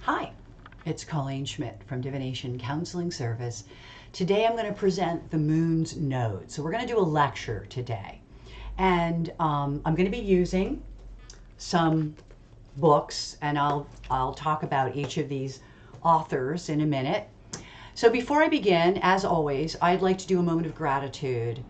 Hi, it's Colleen Schmidt from Divination Counseling Service. Today I'm going to present the moon's nodes. So we're going to do a lecture today. And I'm going to be using some books, and I'll talk about each of these authors in a minute. So before I begin, as always, I'd like to do a moment of gratitude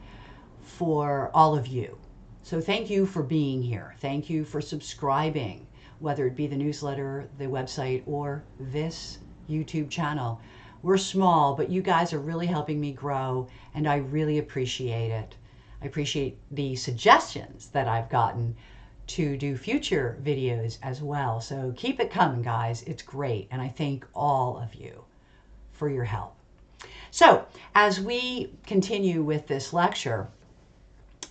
for all of you. So thank you for being here. Thank you for subscribing, whether it be the newsletter, the website, or this YouTube channel. We're small, but you guys are really helping me grow, and I really appreciate it. I appreciate the suggestions that I've gotten to do future videos as well. So keep it coming, guys. It's great, and I thank all of you for your help. So as we continue with this lecture,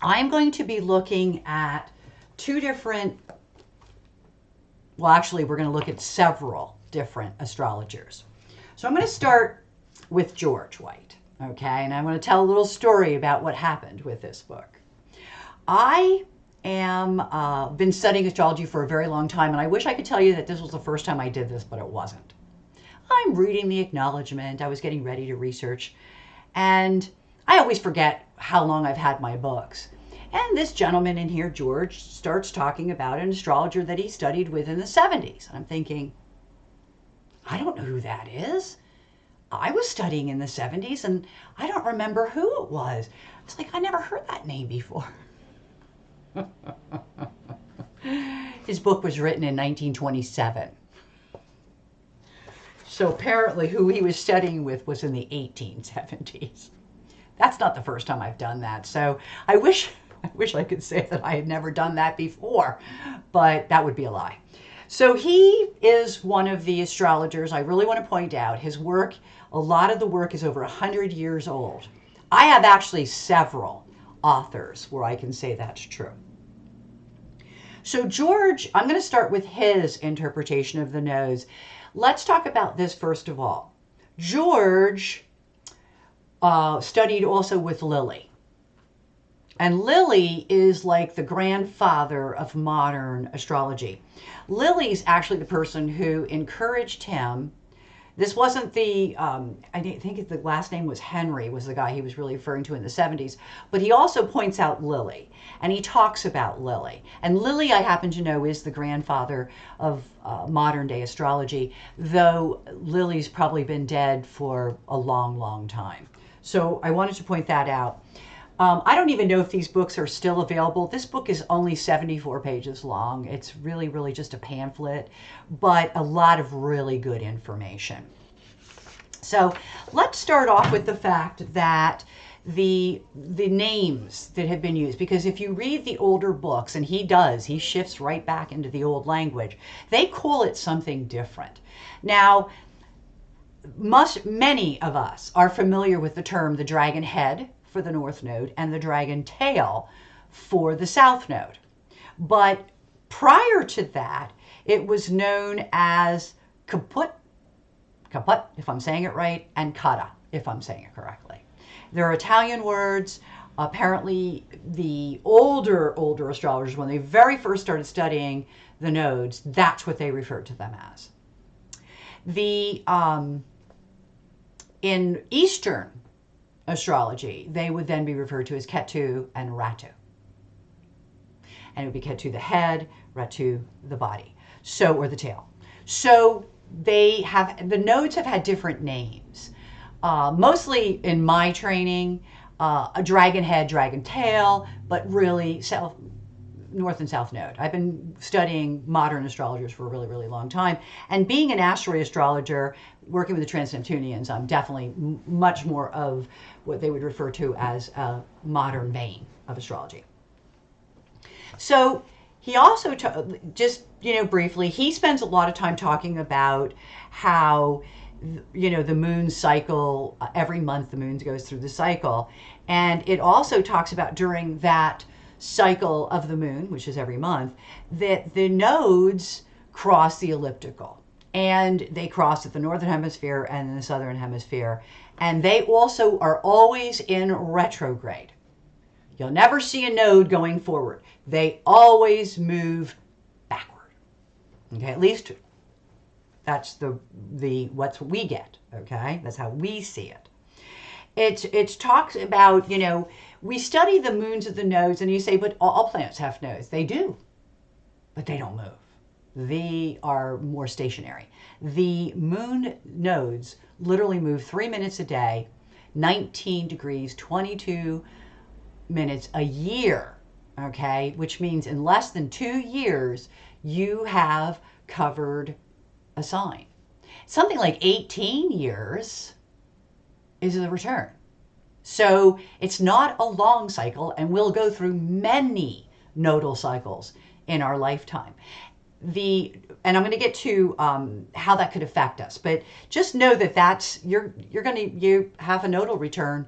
I'm going to be looking at two different, well, actually, we're going to look at several different astrologers. So I'm going to start with George White, okay? And I'm going to tell a little story about what happened with this book. I am been studying astrology for a very long time, and I wish I could tell you that this was the first time I did this, but it wasn't. I'm reading the acknowledgement. I was getting ready to research, and I always forget how long I've had my books. And this gentleman in here, George, starts talking about an astrologer that he studied with in the 70s. And I'm thinking, I don't know who that is. I was studying in the 70s, and I don't remember who it was. It's like, I never heard that name before. His book was written in 1927. So apparently who he was studying with was in the 1870s. That's not the first time I've done that. So I wish I could say that I had never done that before, but that would be a lie. So he is one of the astrologers. I really want to point out his work. A lot of the work is over 100 years old. I have actually several authors where I can say that's true. So George, I'm going to start with his interpretation of the nodes. Let's talk about this first of all. George studied also with Lilly. And Lilly is like the grandfather of modern astrology. Lilly's actually the person who encouraged him. This wasn't the, I think the last name was Henry, was the guy he was really referring to in the 70s. But he also points out Lilly, and he talks about Lilly. And Lilly, I happen to know, is the grandfather of modern day astrology, though Lilly's probably been dead for a long, long time. So I wanted to point that out. I don't even know if these books are still available. This book is only 74 pages long. It's really, really just a pamphlet, but a lot of really good information. So let's start off with the fact that the names that have been used, because if you read the older books, and he shifts right back into the old language, they call it something different. Now, many of us are familiar with the term the dragon head for the north node and the dragon tail for the south node. But prior to that, it was known as kaput, if I'm saying it right, and kata, if I'm saying it correctly. They're Italian words. Apparently, the older astrologers, when they very first started studying the nodes, that's what they referred to them as. In Eastern astrology, they would then be referred to as Ketu and Ratu. And it would be Ketu the head, Ratu the body, or the tail. So the nodes have had different names. Mostly in my training, a dragon head, dragon tail, but really north and south node. I've been studying modern astrologers for a really, really long time. And being an asteroid astrologer, working with the Trans-Neptunians, I'm definitely much more of what they would refer to as a modern vein of astrology. So he also, just briefly, he spends a lot of time talking about how the moon cycle, every month the moon goes through the cycle. And it also talks about during that cycle of the moon, which is every month, that the nodes cross the elliptical. And they cross at the northern hemisphere and the southern hemisphere. And they also are always in retrograde. You'll never see a node going forward. They always move backward. Okay, at least That's what we get, okay? That's how we see it. It talks about, we study the moons of the nodes, and you say, but all planets have nodes. They do, but they don't move. They are more stationary. The moon nodes literally move 3 minutes a day, 19 degrees, 22 minutes a year, okay? Which means in less than 2 years, you have covered a sign. Something like 18 years is the return. So it's not a long cycle, and we'll go through many nodal cycles in our lifetime. And I'm going to get to how that could affect us, but just know that you have a nodal return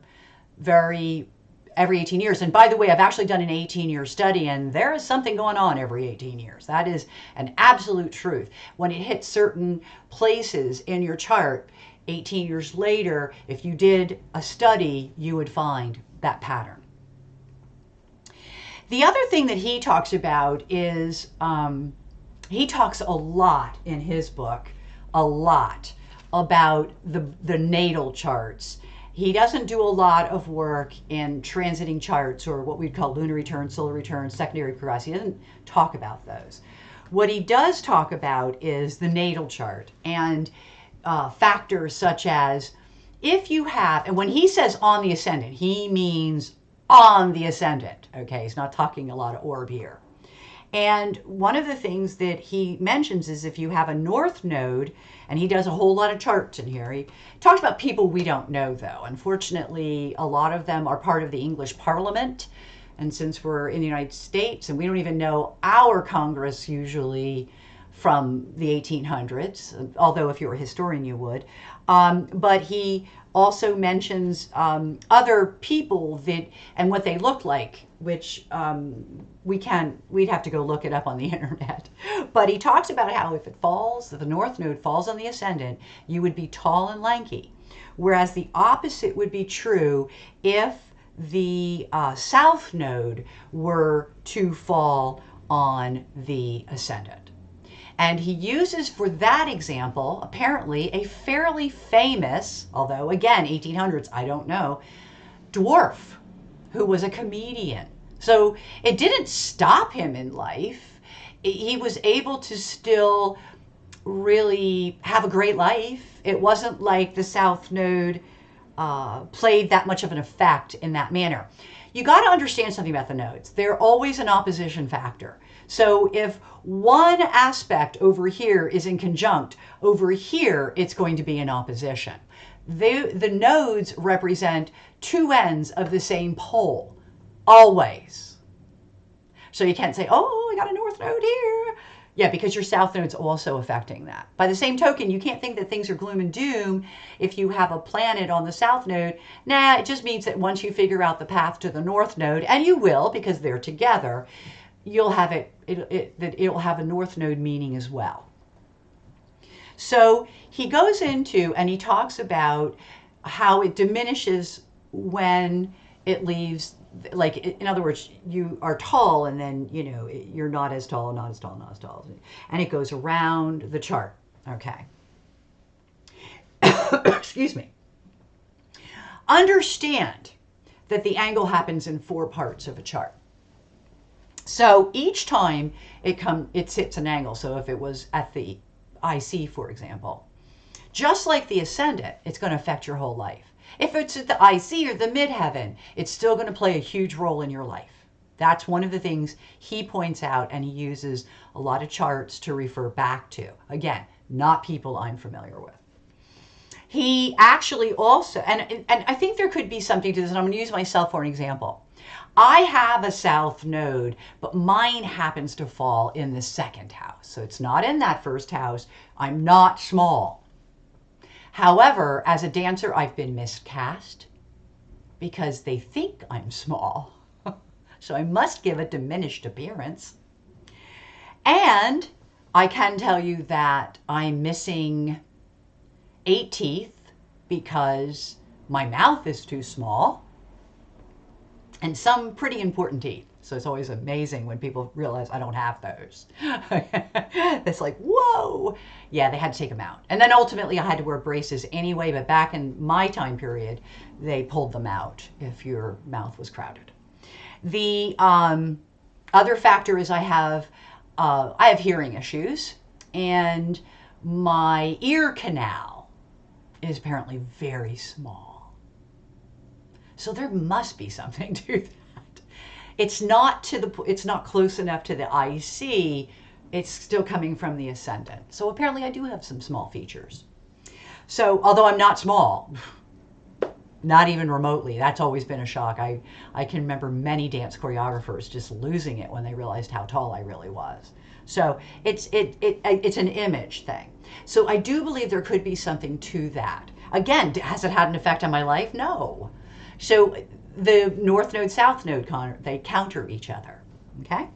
every 18 years. And by the way, I've actually done an 18-year study, and there is something going on every 18 years. That is an absolute truth. When it hits certain places in your chart, 18 years later, if you did a study, you would find that pattern. The other thing that he talks about is, he talks a lot in his book, about the natal charts. He doesn't do a lot of work in transiting charts, or what we'd call lunar returns, solar returns, secondary progress. He doesn't talk about those. What he does talk about is the natal chart, and factors such as, if you have, and when he says on the ascendant, he means on the ascendant, okay? He's not talking a lot of orb here. And one of the things that he mentions is if you have a north node, and he does a whole lot of charts in here. He talks about people we don't know, though. Unfortunately, a lot of them are part of the English Parliament. And since we're in the United States, and we don't even know our Congress usually from the 1800s, although if you were a historian, you would. But he also mentions other people and what they look like, which we'd have to go look it up on the internet. But he talks about how if the north node falls on the ascendant, you would be tall and lanky. Whereas the opposite would be true if the south node were to fall on the ascendant. And he uses for that example, apparently, a fairly famous, although again, 1800s, I don't know, dwarf who was a comedian. So it didn't stop him in life. He was able to still really have a great life. It wasn't like the south node played that much of an effect in that manner. You got to understand something about the nodes. They're always an opposition factor. So if one aspect over here is in conjunct, over here it's going to be in opposition. The nodes represent two ends of the same pole, always. So you can't say, oh, I got a north node here. Yeah, because your south node's also affecting that. By the same token, you can't think that things are gloom and doom if you have a planet on the south node. Nah, it just means that once you figure out the path to the north node, and you will because they're together, you'll have it'll have a north node meaning as well. So he goes into, and he talks about how it diminishes when it leaves, like, in other words, you are tall, and then, you're not as tall, not as tall, not as tall. And it goes around the chart, okay? Excuse me. Understand that the angle happens in 4 parts of a chart. So each time it sits an angle. So if it was at the IC, for example, just like the ascendant, it's going to affect your whole life. If it's at the IC or the midheaven, it's still going to play a huge role in your life. That's one of the things he points out, and he uses a lot of charts to refer back to. Again, not people I'm familiar with. He actually also, and I think there could be something to this, and I'm going to use myself for an example. I have a south node, but mine happens to fall in the 2nd house. So it's not in that 1st house. I'm not small. However, as a dancer, I've been miscast because they think I'm small. So I must give a diminished appearance. And I can tell you that I'm missing 8 teeth because my mouth is too small, and some pretty important teeth. So it's always amazing when people realize I don't have those. It's like, whoa. Yeah, they had to take them out. And then ultimately I had to wear braces anyway, but back in my time period, they pulled them out if your mouth was crowded. The other factor is I have hearing issues, and my ear canal is apparently very small. So there must be something to that. It's not close enough to the IC. It's still coming from the ascendant. So apparently I do have some small features. So although I'm not small, not even remotely, that's always been a shock. I can remember many dance choreographers just losing it when they realized how tall I really was. So it's an image thing. So I do believe there could be something to that. Again, has it had an effect on my life? No. So the North Node, South Node, they counter each other, okay?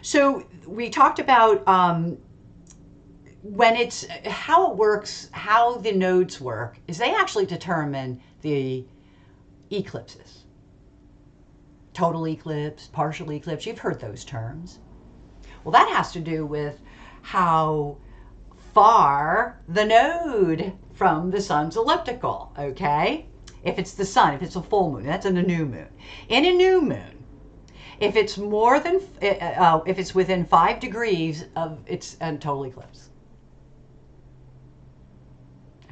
So we talked about when it's, how it works, how the nodes work, is they actually determine the eclipses. Total eclipse, partial eclipse, you've heard those terms. Well, that has to do with how far the node from the sun's elliptical, okay? If it's the sun, if it's a full moon, that's in a new moon. In a new moon, if it's more than, if it's within 5 degrees of, it's a total eclipse.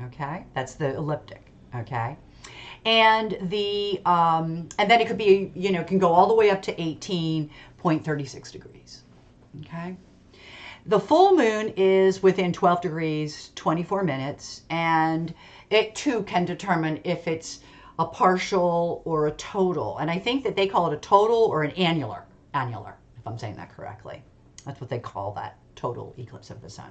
Okay, that's the elliptic. Okay, and the and then it could be, you know, can go all the way up to 18.36 degrees. Okay. The full moon is within 12 degrees, 24 minutes, and it too can determine if it's a partial or a total. And I think that they call it a total or an annular, if I'm saying that correctly. That's what they call that, total eclipse of the sun.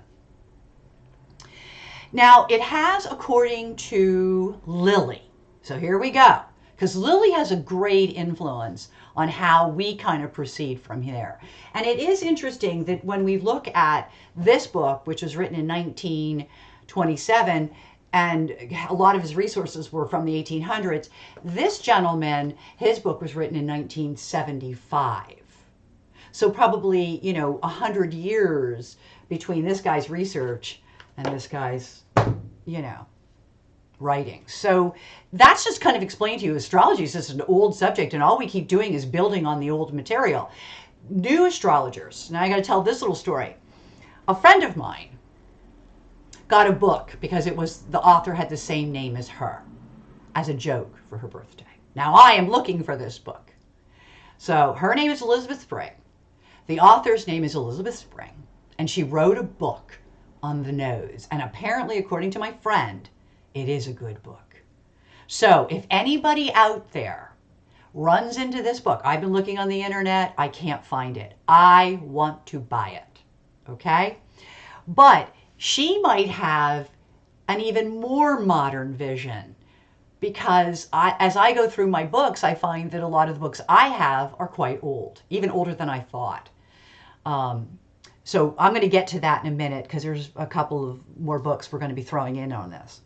Now, it has, according to Lily, so here we go, because Lily has a great influence on how we kind of proceed from here. And it is interesting that when we look at this book, which was written in 1927, and a lot of his resources were from the 1800s, this gentleman, his book was written in 1975. So probably, you know, 100 years between this guy's research and this guy's, you know, writing. So that's just kind of explained to you. Astrology is just an old subject, and all we keep doing is building on the old material. New astrologers. Now I got to tell this little story. A friend of mine got a book because it was, the author had the same name as her, as a joke for her birthday. Now I am looking for this book. So her name is Elizabeth Spring. The author's name is Elizabeth Spring, and she wrote a book on the nodes. And apparently, according to my friend, it is a good book. So if anybody out there runs into this book, I've been looking on the internet, I can't find it. I want to buy it, okay? But she might have an even more modern vision, because as I go through my books, I find that a lot of the books I have are quite old, even older than I thought. So I'm going to get to that in a minute, because there's a couple of more books we're going to be throwing in on this.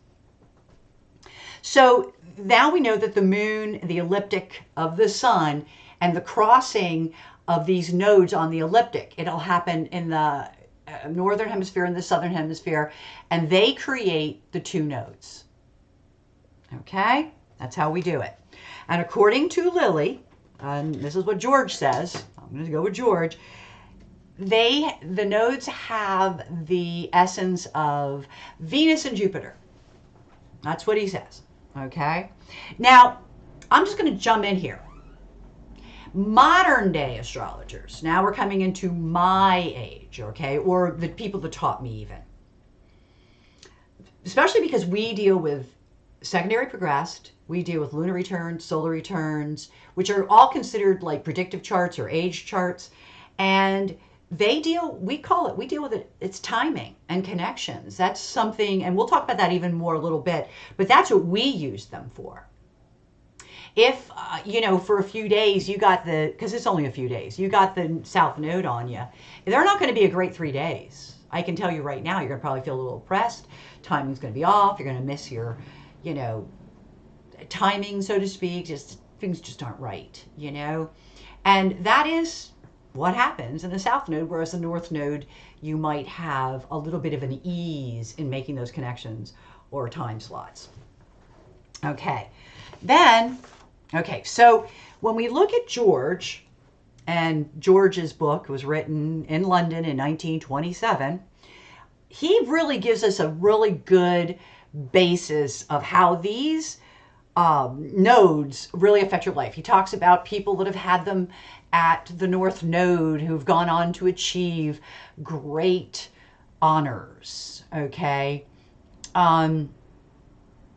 So now we know that the moon, the ecliptic of the sun, and the crossing of these nodes on the ecliptic, it'll happen in the northern hemisphere and the southern hemisphere, and they create the two nodes. Okay, that's how we do it. And according to Lily, and this is what George says, I'm going to go with George, the nodes have the essence of Venus and Jupiter. That's what he says. Okay. Now, I'm just going to jump in here. Modern day astrologers, now we're coming into my age, okay, or the people that taught me even. Especially because we deal with secondary progressed, we deal with lunar returns, solar returns, which are all considered like predictive charts or age charts. And we deal with it, it's timing and connections. That's something, and we'll talk about that even more a little bit, but that's what we use them for. If, you know, for a few days you got because it's only a few days, you got the South Node on you, they're not going to be a great 3 days. I can tell you right now, you're going to probably feel a little oppressed, timing's going to be off, you're going to miss your, you know, timing, so to speak, just things just aren't right, And that is what happens in the South Node, whereas the North Node, you might have a little bit of an ease in making those connections or time slots. Okay, so when we look at George, and George's book was written in London in 1927, he really gives us a really good basis of how these nodes really affect your life. He talks about people that have had them at the North Node who've gone on to achieve great honors, okay? By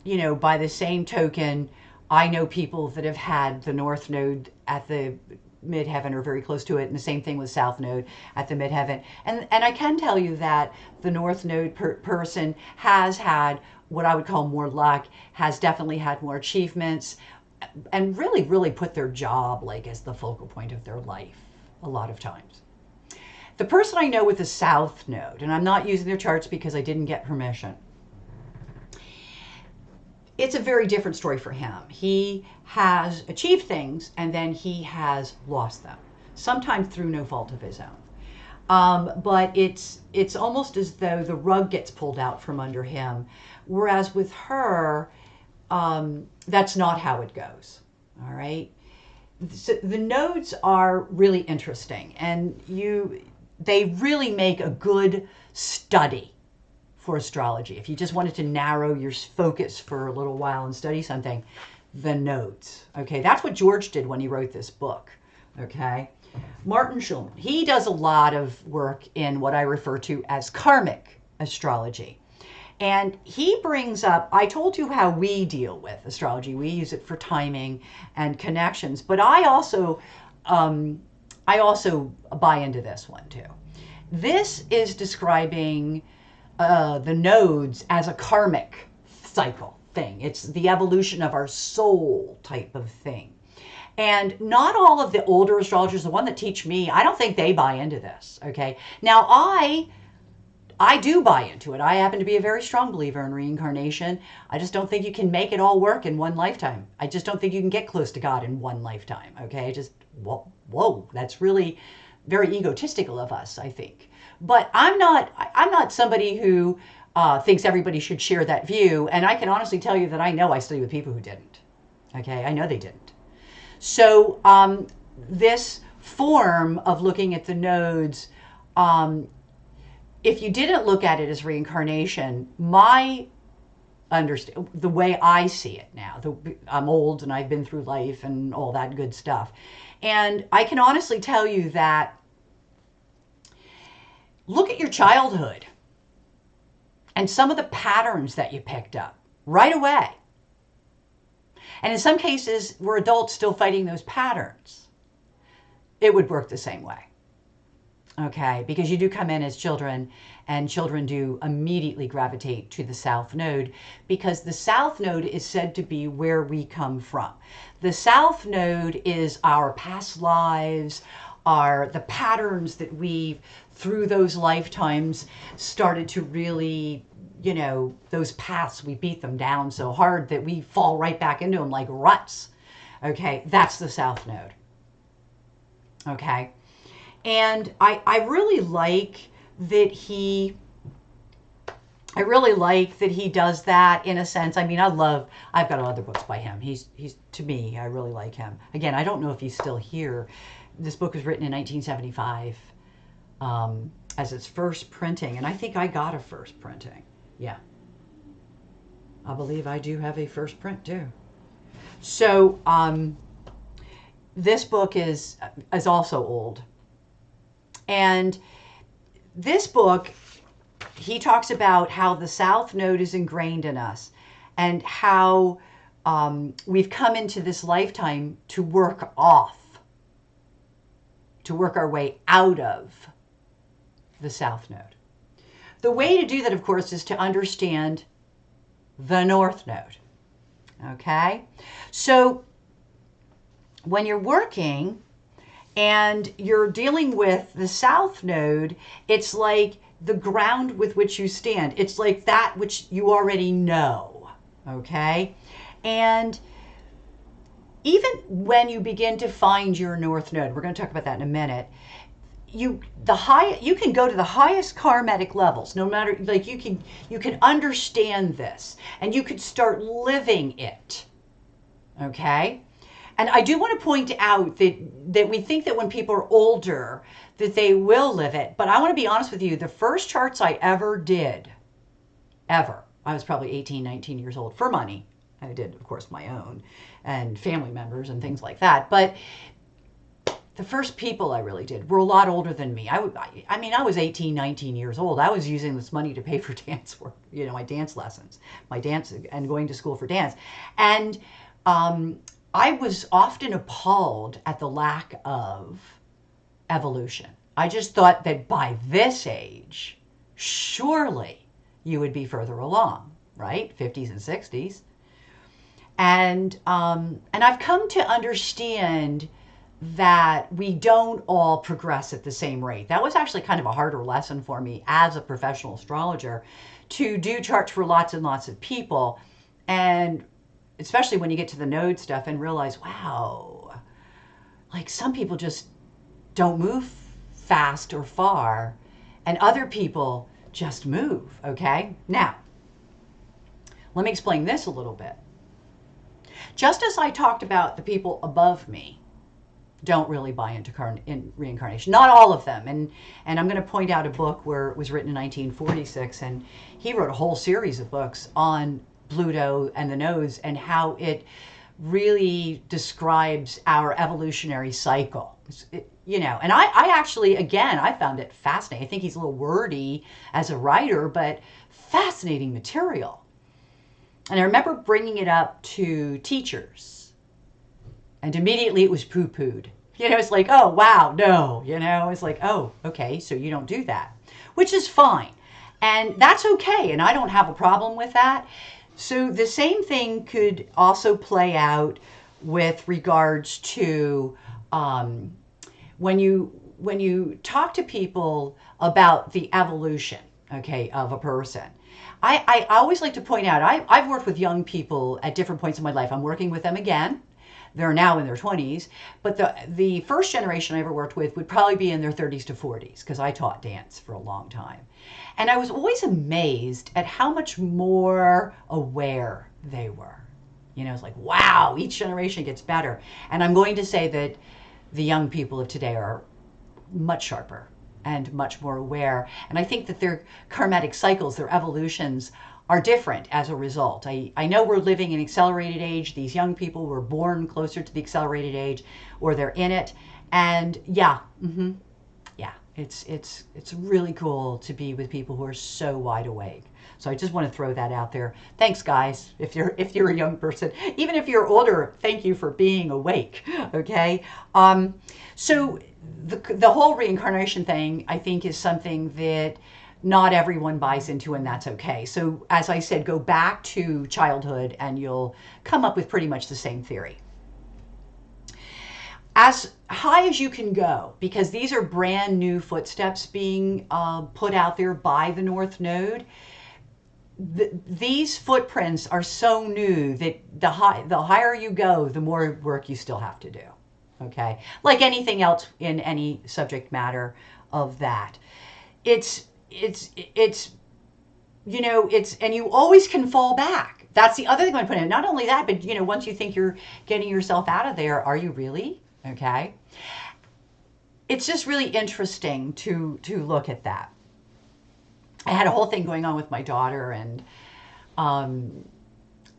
the same token, I know people that have had the North Node at the midheaven or very close to it, and the same thing with South Node at the midheaven. And I can tell you that the North Node person has had what I would call more luck, has definitely had more achievements, and really, really put their job like as the focal point of their life a lot of times. The person I know with the South Node, and I'm not using their charts because I didn't get permission, it's a very different story for him. He has achieved things and then he has lost them, sometimes through no fault of his own. But it's almost as though the rug gets pulled out from under him. Whereas with her, that's not how it goes. All right. So the nodes are really interesting, and they really make a good study for astrology. If you just wanted to narrow your focus for a little while and study something, the nodes. Okay, that's what George did when he wrote this book. Okay, Martin Schulman, he does a lot of work in what I refer to as karmic astrology. And he brings up, I told you how we deal with astrology. We use it for timing and connections, but I also buy into this one too. This is describing the nodes as a karmic cycle thing. It's the evolution of our soul type of thing. And not all of the older astrologers, the one that teach me, I don't think they buy into this. Okay. Now I do buy into it. I happen to be a very strong believer in reincarnation. I just don't think you can make it all work in one lifetime. I just don't think you can get close to God in one lifetime. Okay. Just, whoa, that's really very egotistical of us, I think. But I'm not somebody who thinks everybody should share that view. And I can honestly tell you that I know I study with people who didn't. Okay. I know they didn't. So this form of looking at the nodes, if you didn't look at it as reincarnation, the way I see it now, I'm old and I've been through life and all that good stuff. And I can honestly tell you that look at your childhood and some of the patterns that you picked up right away. And in some cases, we're adults still fighting those patterns. It would work the same way. Okay, because you do come in as children, and children do immediately gravitate to the South Node, because the South Node is said to be where we come from. The South Node is our past lives, the patterns that we've, through those lifetimes, started to really, those paths, we beat them down so hard that we fall right back into them like ruts. Okay, that's the South Node. Okay. And I really like that he does that in a sense. I mean, I've got other books by him. He's to me, I really like him. Again, I don't know if he's still here. This book was written in 1975 as its first printing. And I think I got a first printing. Yeah. I believe I do have a first print too. So this book is also old. And this book, he talks about how the South Node is ingrained in us and how we've come into this lifetime to work our way out of the South Node. The way to do that, of course, is to understand the North Node. Okay? So when you're working and you're dealing with the South Node, it's like the ground with which you stand. It's like that which you already know, okay? And even when you begin to find your north node, we're going to talk about that in a minute. You can go to the highest karmatic levels, no matter, like, you can understand this and you could start living it. Okay? And I do want to point out that we think that when people are older that they will live it, but I want to be honest with you, the first charts I ever did, I was probably 18, 19 years old, for money. I did, of course, my own and family members and things like that, but the first people I really did were a lot older than me. I mean, I was 18, 19 years old. I was using this money to pay for dance work, my dance lessons, my dance, and going to school for dance. And I was often appalled at the lack of evolution. I just thought that by this age, surely you would be further along, right? 50s and 60s. And I've come to understand that we don't all progress at the same rate. That was actually kind of a harder lesson for me as a professional astrologer, to do charts for lots and lots of people, and especially when you get to the node stuff and realize, wow, like, some people just don't move fast or far, and other people just move. Okay, now let me explain this a little bit. Just as I talked about the people above me don't really buy into reincarnation. Not all of them. And I'm going to point out a book where it was written in 1946, and he wrote a whole series of books on Pluto and the nodes and how it really describes our evolutionary cycle. And I actually, again, I found it fascinating. I think he's a little wordy as a writer, but fascinating material. And I remember bringing it up to teachers, and immediately it was poo-pooed. It's like, oh, wow, no. It's like, oh, okay, so you don't do that, which is fine. And that's okay, and I don't have a problem with that. So the same thing could also play out with regards to when you talk to people about the evolution, okay, of a person. I always like to point out, I've worked with young people at different points in my life. I'm working with them again. They're now in their 20s, but the first generation I ever worked with would probably be in their 30s to 40s, because I taught dance for a long time. And I was always amazed at how much more aware they were. It's like, wow, each generation gets better. And I'm going to say that the young people of today are much sharper and much more aware. And I think that their karmatic cycles, their evolutions, are different as a result. I know we're living in accelerated age. These young people were born closer to the accelerated age, or they're in it. And yeah, it's really cool to be with people who are so wide awake. So I just want to throw that out there. Thanks, guys. If you're a young person, even if you're older, thank you for being awake. Okay. So the whole reincarnation thing, I think, is something that not everyone buys into, and that's okay. So as I said, go back to childhood and you'll come up with pretty much the same theory. As high as you can go, because these are brand new footsteps being put out there by the North Node. These footprints are so new that the higher you go, the more work you still have to do. Okay, like anything else in any subject matter of that, and you always can fall back. That's the other thing I put in. Not only that, but once you think you're getting yourself out of there, are you really? Okay. It's just really interesting to look at that. I had a whole thing going on with my daughter, and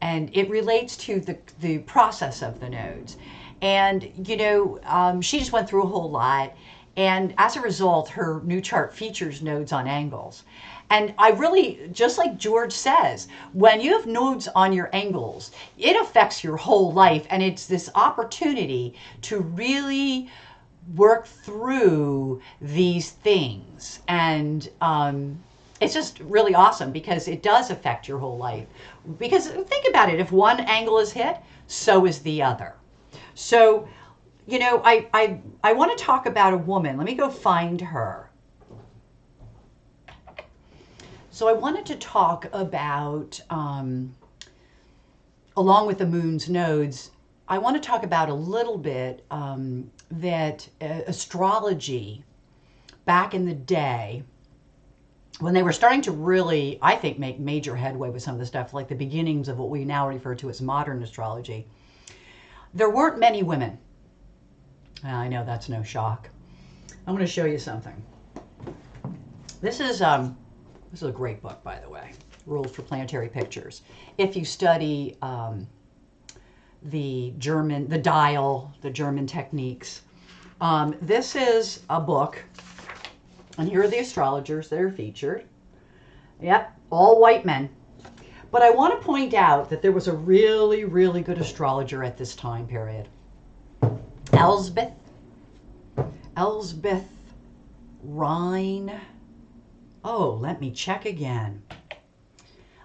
it relates to the process of the nodes. And she just went through a whole lot. And as a result, her new chart features nodes on angles. And I really, just like George says, when you have nodes on your angles, it affects your whole life. And it's this opportunity to really work through these things. And it's just really awesome, because it does affect your whole life. Because think about it, if one angle is hit, so is the other. So, I want to talk about a woman. Let me go find her. So I wanted to talk about, along with the moon's nodes, I want to talk about a little bit that astrology back in the day, when they were starting to really, I think, make major headway with some of the stuff, like the beginnings of what we now refer to as modern astrology, there weren't many women. I know that's no shock. I'm going to show you something. This is a great book, by the way, Rules for Planetary Pictures. If you study the dial, the German techniques, this is a book, and here are the astrologers that are featured. Yep, all white men. But I want to point out that there was a really, really good astrologer at this time period. Elsbeth Rhine. Oh, let me check again.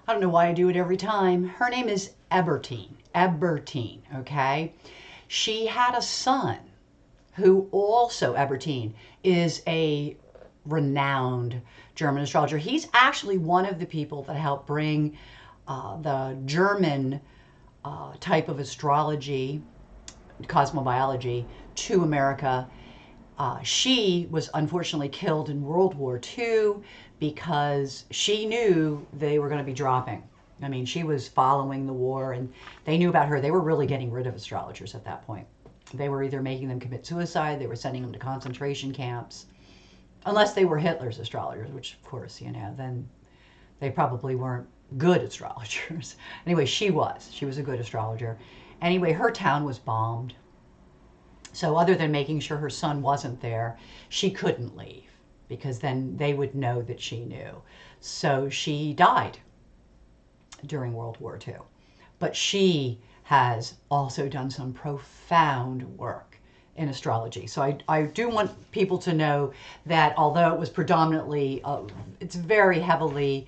I don't know why I do it every time. Her name is Ebertin, okay? She had a son who also, Ebertin, is a renowned German astrologer. He's actually one of the people that helped bring the German type of astrology, cosmobiology, to America. She was unfortunately killed in World War II because she knew they were going to be dropping. I mean, she was following the war, and they knew about her. They were really getting rid of astrologers at that point. They were either making them commit suicide, they were sending them to concentration camps, unless they were Hitler's astrologers, which, of course, then they probably weren't good astrologers. Anyway, she was a good astrologer. Anyway, her town was bombed. So other than making sure her son wasn't there, she couldn't leave, because then they would know that she knew. So she died during World War II. But she has also done some profound work in astrology. So I do want people to know that although it was predominantly, it's very heavily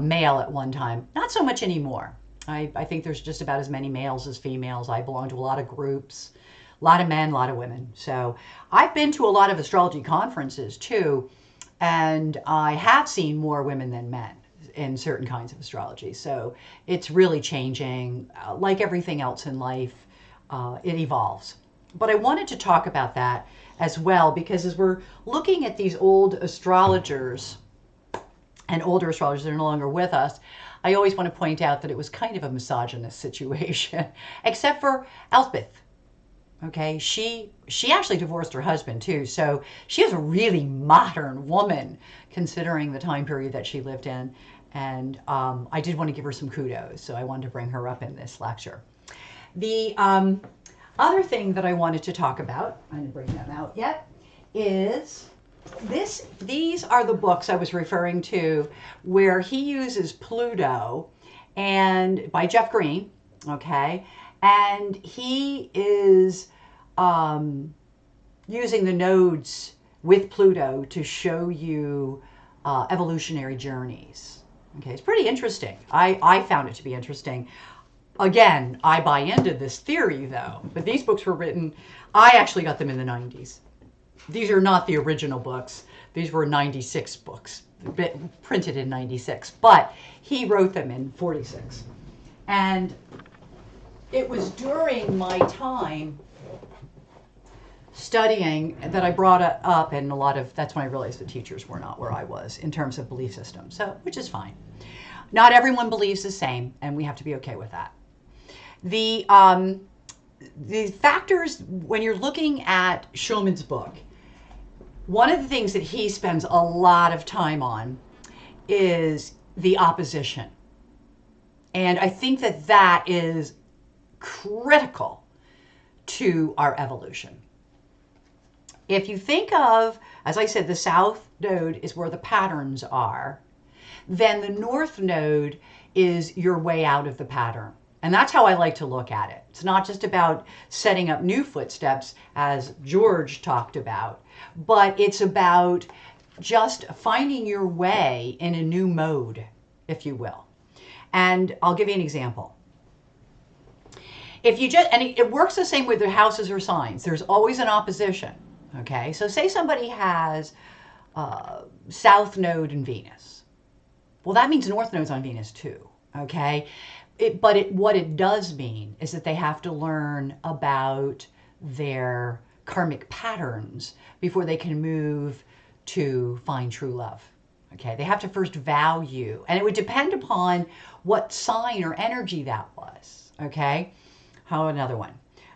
male at one time, not so much anymore. I think there's just about as many males as females. I belong to a lot of groups, a lot of men, a lot of women. So I've been to a lot of astrology conferences too, and I have seen more women than men in certain kinds of astrology. So it's really changing. Like everything else in life, it evolves. But I wanted to talk about that as well, because as we're looking at these old astrologers and older astrologers that are no longer with us, I always want to point out that it was kind of a misogynist situation, except for Elspeth. Okay, she actually divorced her husband too, so she is a really modern woman considering the time period that she lived in. And I did want to give her some kudos, so I wanted to bring her up in this lecture. The other thing that I wanted to talk about, I didn't bring them out yet, is these are the books I was referring to where he uses Pluto, and by Jeff Green, okay, and he is using the nodes with Pluto to show you evolutionary journeys. Okay, it's pretty interesting. I found it to be interesting. Again, I buy into this theory though, but these books were written, I actually got them in the 90s. These are not the original books. These were 96 books, printed in 96, but he wrote them in 46. And it was during my time studying that I brought it up, and that's when I realized the teachers were not where I was in terms of belief system, so which is fine. Not everyone believes the same, and we have to be okay with that. The factors, when you're looking at Schulman's book, one of the things that he spends a lot of time on is the opposition. And I think that is critical to our evolution. If you think of, as I said, the south node is where the patterns are, then the north node is your way out of the pattern. And that's how I like to look at it. It's not just about setting up new footsteps, as George talked about, but it's about just finding your way in a new mode, if you will. And I'll give you an example. If you just, and it works the same with the houses or signs, there's always an opposition. Okay, so say somebody has South Node in Venus. Well, that means North Node's on Venus too. Okay, what it does mean is that they have to learn about their karmic patterns before they can move to find true love. Okay, they have to first value, and it would depend upon what sign or energy that was. Okay, how another one.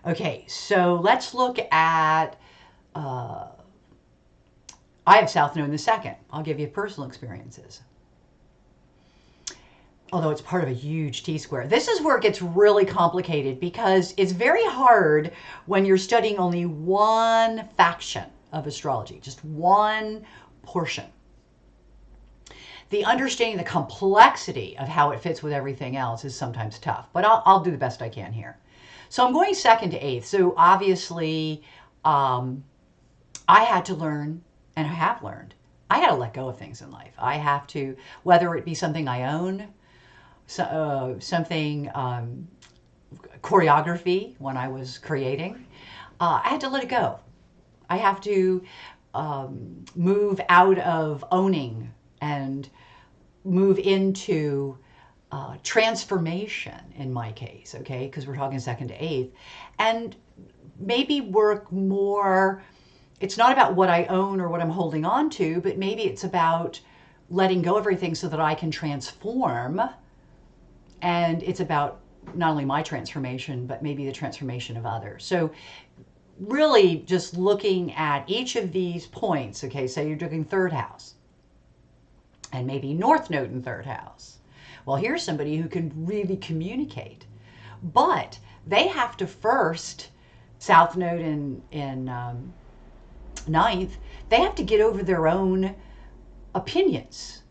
Okay, so let's look at, I have South Node in the second. I'll give you personal experiences. Although it's part of a huge T-square. This is where it gets really complicated because it's very hard when you're studying only one faction of astrology, just one portion. The understanding the complexity of how it fits with everything else is sometimes tough, but I'll do the best I can here. So I'm going second to eighth. So obviously, I had to learn, and I have learned, I got to let go of things in life. I have to, whether it be something I own, something, choreography when I was creating, I had to let it go. I have to move out of owning and move into transformation in my case, okay, because we're talking second to eighth, and maybe work more. It's not about what I own or what I'm holding on to, but maybe it's about letting go of everything so that I can transform. And it's about not only my transformation, but maybe the transformation of others. So really just looking at each of these points, okay, say you're doing third house and maybe North Node in third house. Well, here's somebody who can really communicate, but they have to first, South Node in ninth, they have to get over their own opinions,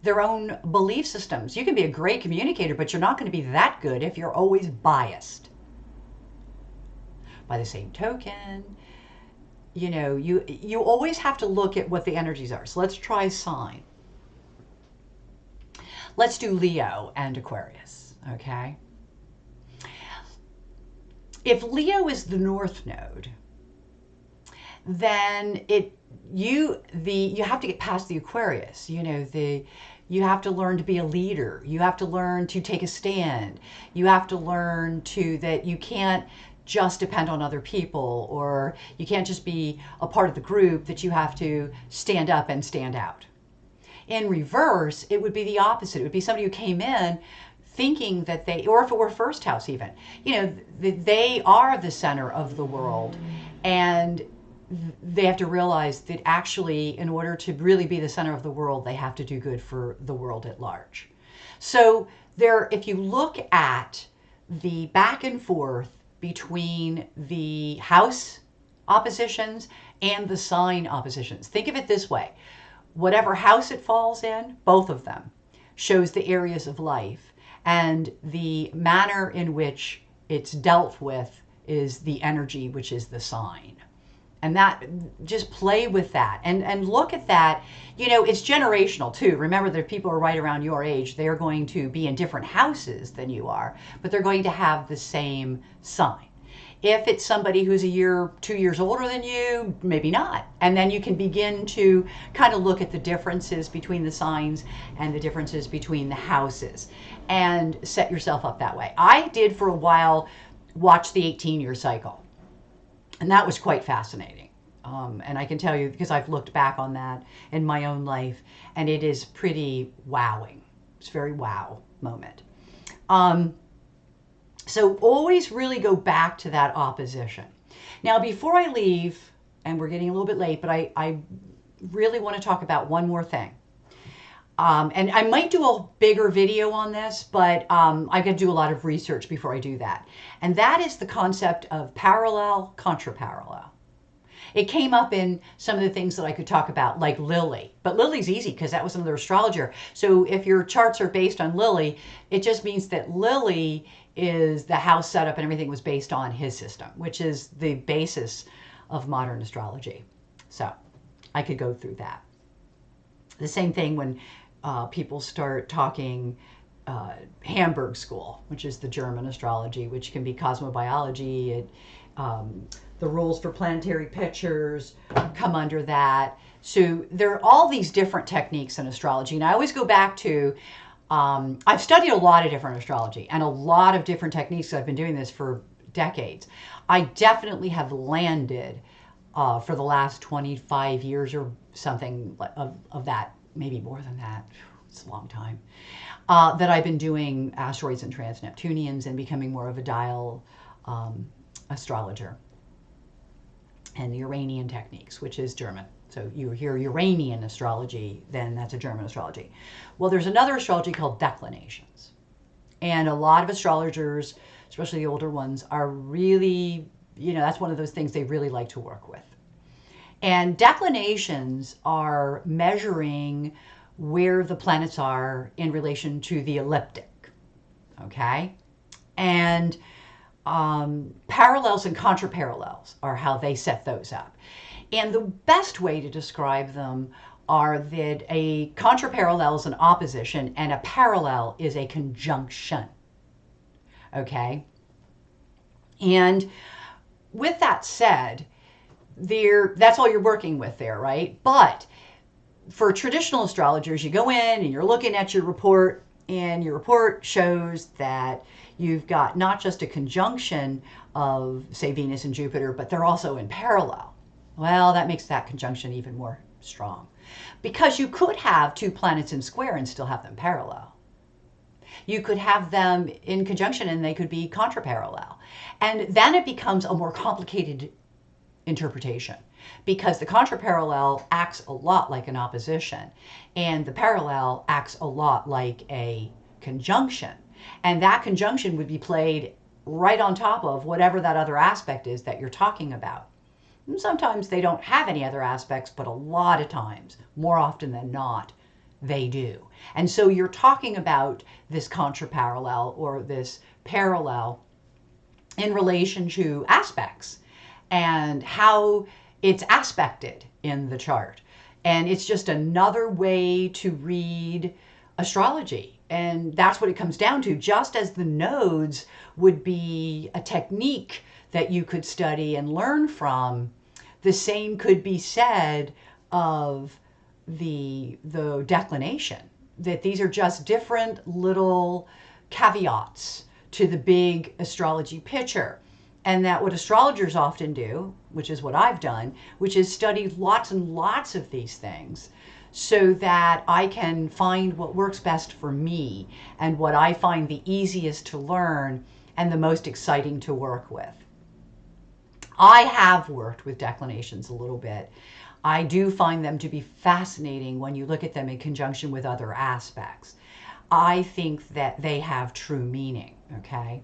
their own belief systems. You can be a great communicator, but you're not going to be that good if you're always biased. By the same token, you know, you always have to look at what the energies are. So let's try sign. Let's do Leo and Aquarius, okay? If Leo is the North Node, then you have to get past the Aquarius. You know, you have to learn to be a leader. You have to learn to take a stand. You have to learn that you can't just depend on other people, or you can't just be a part of the group, that you have to stand up and stand out. In reverse, it would be the opposite. It would be somebody who came in thinking that or if it were first house even, you know, they are the center of the world, and they have to realize that actually, in order to really be the center of the world, they have to do good for the world at large. So if you look at the back and forth between the house oppositions and the sign oppositions, think of it this way. Whatever house it falls in, both of them, shows the areas of life, and the manner in which it's dealt with is the energy, which is the sign. And that, just play with that and look at that. You know, it's generational too. Remember that people are right around your age. They're going to be in different houses than you are, but they're going to have the same sign. If it's somebody who's a year, 2 years older than you, maybe not. And then you can begin to kind of look at the differences between the signs and the differences between the houses and set yourself up that way. I did for a while watch the 18-year cycle. And that was quite fascinating. And I can tell you, because I've looked back on that in my own life, and it is pretty wowing. It's a very wow moment. So always really go back to that opposition. Now, before I leave, and we're getting a little bit late, but I really want to talk about one more thing. And I might do a bigger video on this, but I got to do a lot of research before I do that. And that is the concept of parallel, contraparallel. It came up in some of the things that I could talk about, like Lily. But Lily's easy because that was another astrologer. So if your charts are based on Lily, it just means that Lily is the house setup and everything was based on his system, which is the basis of modern astrology. So I could go through that. The same thing when people start talking Hamburg school, which is the German astrology, which can be cosmobiology. The rules for planetary pictures come under that. So there are all these different techniques in astrology. And I always go back to, I've studied a lot of different astrology and a lot of different techniques. I've been doing this for decades. I definitely have landed for the last 25 years or something of that, maybe more than that. It's a long time. That I've been doing asteroids and trans-Neptunians and becoming more of a dial astrologer. And the Uranian techniques, which is German. So you hear Uranian astrology, then that's a German astrology. Well, there's another astrology called declinations. And a lot of astrologers, especially the older ones, are really, that's one of those things they really like to work with. And declinations are measuring where the planets are in relation to the ecliptic, okay? And parallels and contraparallels are how they set those up. And the best way to describe them are that a contraparallel is an opposition and a parallel is a conjunction, okay? And with that said, that's all you're working with there, right? But for traditional astrologers, you go in and you're looking at your report, and your report shows that you've got not just a conjunction of, say, Venus and Jupiter, but they're also in parallel. Well, that makes that conjunction even more strong, because you could have two planets in square and still have them parallel. You could have them in conjunction and they could be contraparallel. And then it becomes a more complicated interpretation, because the contraparallel acts a lot like an opposition and the parallel acts a lot like a conjunction. And that conjunction would be played right on top of whatever that other aspect is that you're talking about. And sometimes they don't have any other aspects, but a lot of times, more often than not, they do. And so you're talking about this contraparallel or this parallel in relation to aspects and how it's aspected in the chart. And it's just another way to read astrology. And that's what it comes down to. Just as the nodes would be a technique that you could study and learn from, the same could be said of the declination, that these are just different little caveats to the big astrology picture. And that what astrologers often do, which is what I've done, which is study lots and lots of these things so that I can find what works best for me and what I find the easiest to learn and the most exciting to work with. I have worked with declinations a little bit. I do find them to be fascinating when you look at them in conjunction with other aspects. I think that they have true meaning, okay?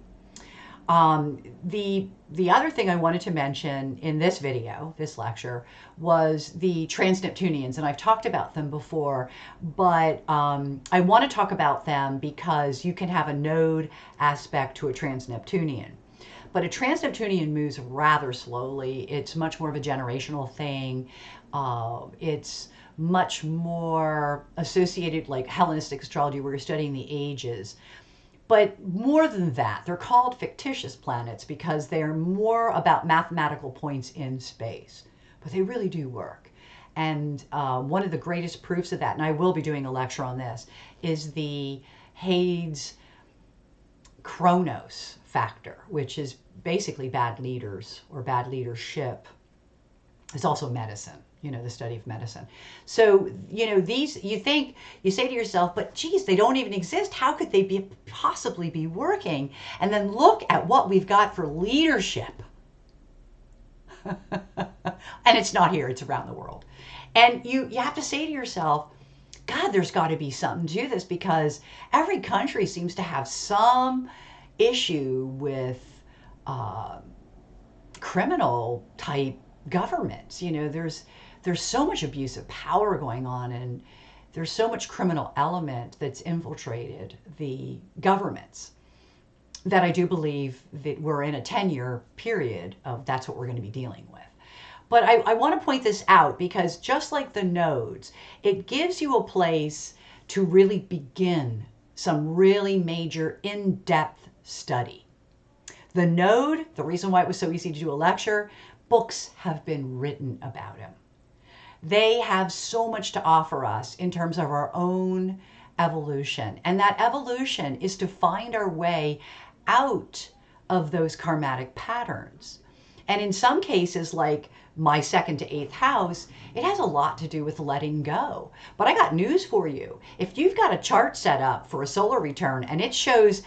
The other thing I wanted to mention in this video, this lecture, was the trans-Neptunians, and I've talked about them before, but I want to talk about them because you can have a node aspect to a trans-Neptunian. But a trans-Neptunian moves rather slowly. It's much more of a generational thing. It's much more associated like Hellenistic astrology where you're studying the ages. But more than that, they're called fictitious planets because they're more about mathematical points in space. But they really do work. And one of the greatest proofs of that, and I will be doing a lecture on this, is the Hades Chronos factor, which is basically bad leaders or bad leadership. It's also medicine, the study of medicine. So, these, you say to yourself, but geez, they don't even exist. How could they possibly be working? And then look at what we've got for leadership. And it's not here, it's around the world. And you have to say to yourself, God, there's got to be something to this, because every country seems to have some issue with criminal type governments. There's so much abuse of power going on, and there's so much criminal element that's infiltrated the governments that I do believe that we're in a 10-year period of that's what we're going to be dealing with. But I want to point this out because just like the nodes, it gives you a place to really begin some really major in-depth study. The node, the reason why it was so easy to do a lecture, books have been written about him. They have so much to offer us in terms of our own evolution. And that evolution is to find our way out of those karmatic patterns. And in some cases, like my second to eighth house, it has a lot to do with letting go. But I got news for you. If you've got a chart set up for a solar return and it shows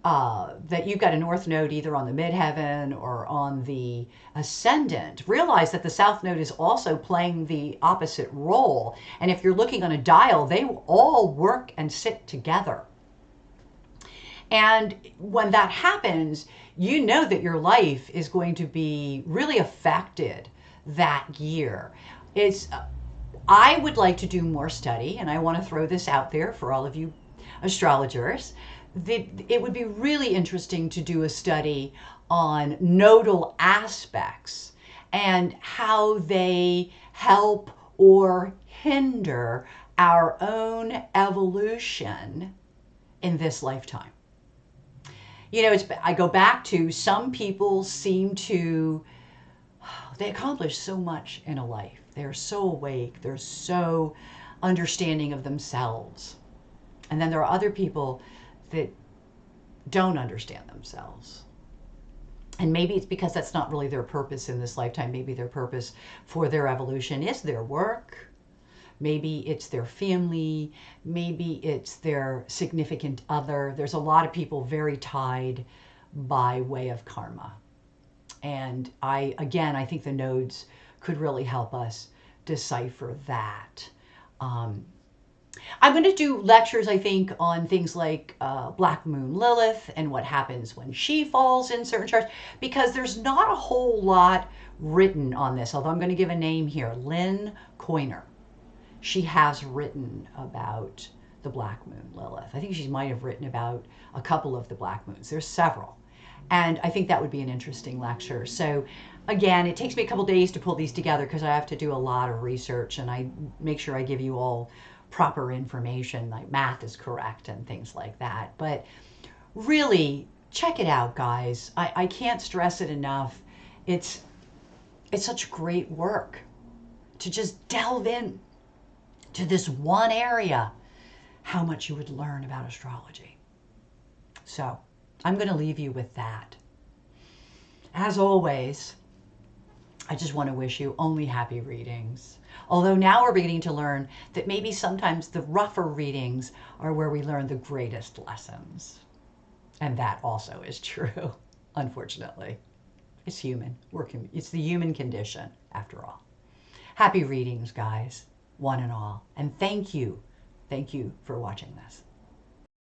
that you've got a north node either on the midheaven or on the ascendant, realize that the south node is also playing the opposite role. And if you're looking on a dial, they all work and sit together. And when that happens, you know that your life is going to be really affected that year. I would like to do more study, and I want to throw this out there for all of you astrologers. It would be really interesting to do a study on nodal aspects and how they help or hinder our own evolution in this lifetime. You know, I go back to some people seem to, they accomplish so much in a life. They're so awake. They're so understanding of themselves. And then there are other people that don't understand themselves. And maybe it's because that's not really their purpose in this lifetime. Maybe their purpose for their evolution is their work. Maybe it's their family. Maybe it's their significant other. There's a lot of people very tied by way of karma. And I think the nodes could really help us decipher that. I'm going to do lectures, I think, on things like Black Moon Lilith and what happens when she falls in certain charts, because there's not a whole lot written on this, although I'm going to give a name here, Lynn Coiner. She has written about the Black Moon Lilith. I think she might have written about a couple of the Black Moons. There's several. And I think that would be an interesting lecture. So again, it takes me a couple days to pull these together because I have to do a lot of research and I make sure I give you all proper information, like math is correct and things like that. But really, check it out, guys. I can't stress it enough. It's such great work to just delve in to this one area, how much you would learn about astrology. So I'm going to leave you with that. As always, I just want to wish you only happy readings. Although now we're beginning to learn that maybe sometimes the rougher readings are where we learn the greatest lessons. And that also is true, unfortunately. It's human. It's the human condition, after all. Happy readings, guys, one and all. And thank you. Thank you for watching this.